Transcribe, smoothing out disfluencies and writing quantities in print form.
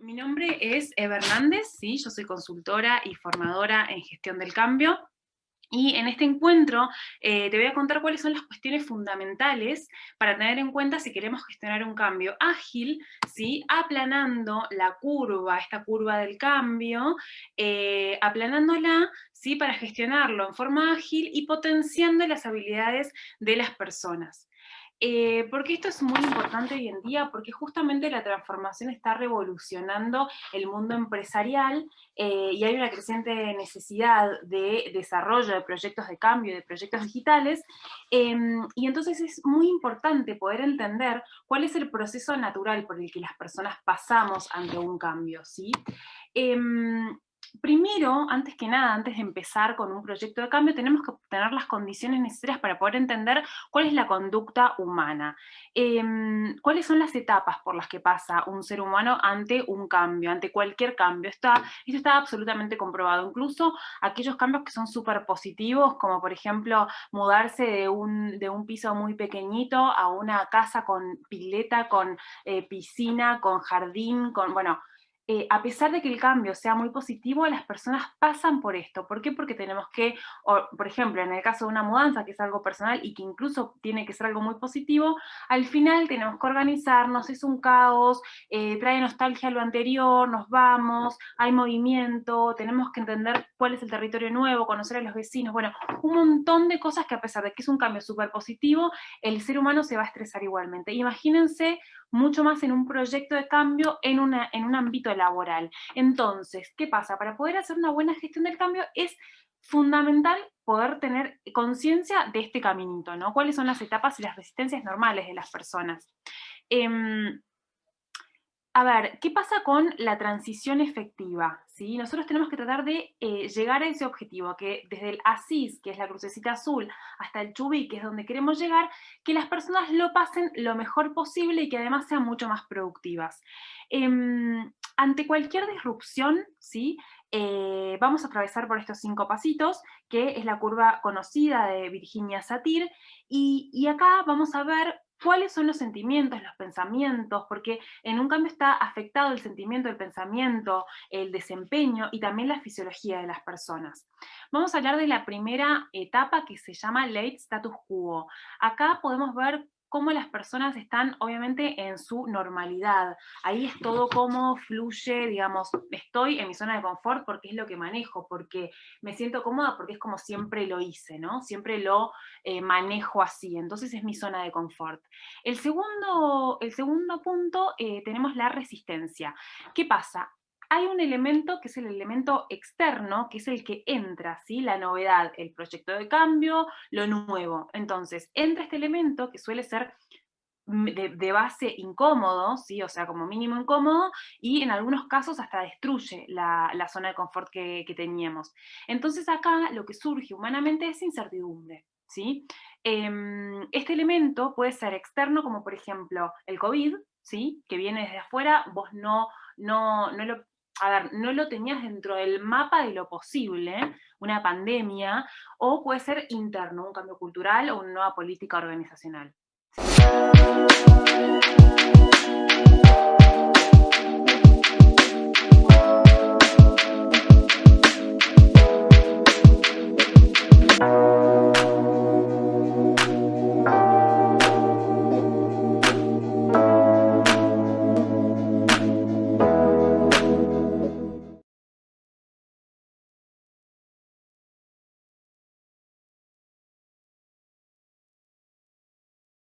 Mi nombre es Eva Hernández, ¿sí? Yo soy consultora y formadora en gestión del cambio. Y en este encuentro te voy a contar cuáles son las cuestiones fundamentales para tener en cuenta si queremos gestionar un cambio ágil, ¿sí? Aplanando la curva, esta curva del cambio, aplanándola, ¿sí? Para gestionarlo en forma ágil y potenciando las habilidades de las personas. ¿Por qué esto es muy importante hoy en día? Porque justamente la transformación está revolucionando el mundo empresarial y hay una creciente necesidad de desarrollo de proyectos de cambio, de proyectos digitales, y entonces es muy importante poder entender cuál es el proceso natural por el que las personas pasamos ante un cambio, ¿sí? Primero, antes que nada, antes de empezar con un proyecto de cambio, tenemos que obtener las condiciones necesarias para poder entender cuál es la conducta humana. ¿Cuáles son las etapas por las que pasa un ser humano ante un cambio, ante cualquier cambio? Esto está absolutamente comprobado. Incluso aquellos cambios que son súper positivos, como por ejemplo mudarse de un piso muy pequeñito a una casa con pileta, con piscina, con jardín, bueno, a pesar de que el cambio sea muy positivo, las personas pasan por esto. ¿Por qué? Porque tenemos que, por ejemplo, en el caso de una mudanza, que es algo personal y que incluso tiene que ser algo muy positivo, al final tenemos que organizarnos, es un caos, trae nostalgia a lo anterior, nos vamos, hay movimiento, tenemos que entender cuál es el territorio nuevo, conocer a los vecinos, bueno, un montón de cosas que a pesar de que es un cambio súper positivo, el ser humano se va a estresar igualmente. Imagínense mucho más en un proyecto de cambio en un ámbito laboral. Entonces, ¿qué pasa? Para poder hacer una buena gestión del cambio es fundamental poder tener conciencia de este caminito, ¿no? ¿Cuáles son las etapas y las resistencias normales de las personas? Em, a ver, ¿qué pasa con la transición efectiva? ¿Sí? Nosotros tenemos que tratar de llegar a ese objetivo, que desde el ASIS, que es la crucecita azul, hasta el Chubí, que es donde queremos llegar, que las personas lo pasen lo mejor posible y que además sean mucho más productivas. Ante cualquier disrupción, ¿sí? Vamos a atravesar por estos 5 pasitos, que es la curva conocida de Virginia Satir, y acá vamos a ver cuáles son los sentimientos, los pensamientos, porque en un cambio está afectado el sentimiento, el pensamiento, el desempeño y también la fisiología de las personas. Vamos a hablar de la primera etapa que se llama late status quo. Acá podemos ver cómo las personas están obviamente en su normalidad. Ahí es todo cómo fluye, digamos, estoy en mi zona de confort porque es lo que manejo, porque me siento cómoda, porque es como siempre lo hice, ¿no? Siempre lo manejo así, entonces es mi zona de confort. El segundo punto, tenemos la resistencia. ¿Qué pasa? Hay un elemento que es el elemento externo, que es el que entra, ¿sí? La novedad, el proyecto de cambio, lo nuevo. Entonces, entra este elemento que suele ser de base incómodo, ¿sí? O sea, como mínimo incómodo, y en algunos casos hasta destruye la zona de confort que teníamos. Entonces acá lo que surge humanamente es incertidumbre, ¿sí? Este elemento puede ser externo, como por ejemplo el COVID, ¿sí? Que viene desde afuera, vos no lo... A ver, no lo tenías dentro del mapa de lo posible, una pandemia, o puede ser interno, un cambio cultural o una nueva política organizacional.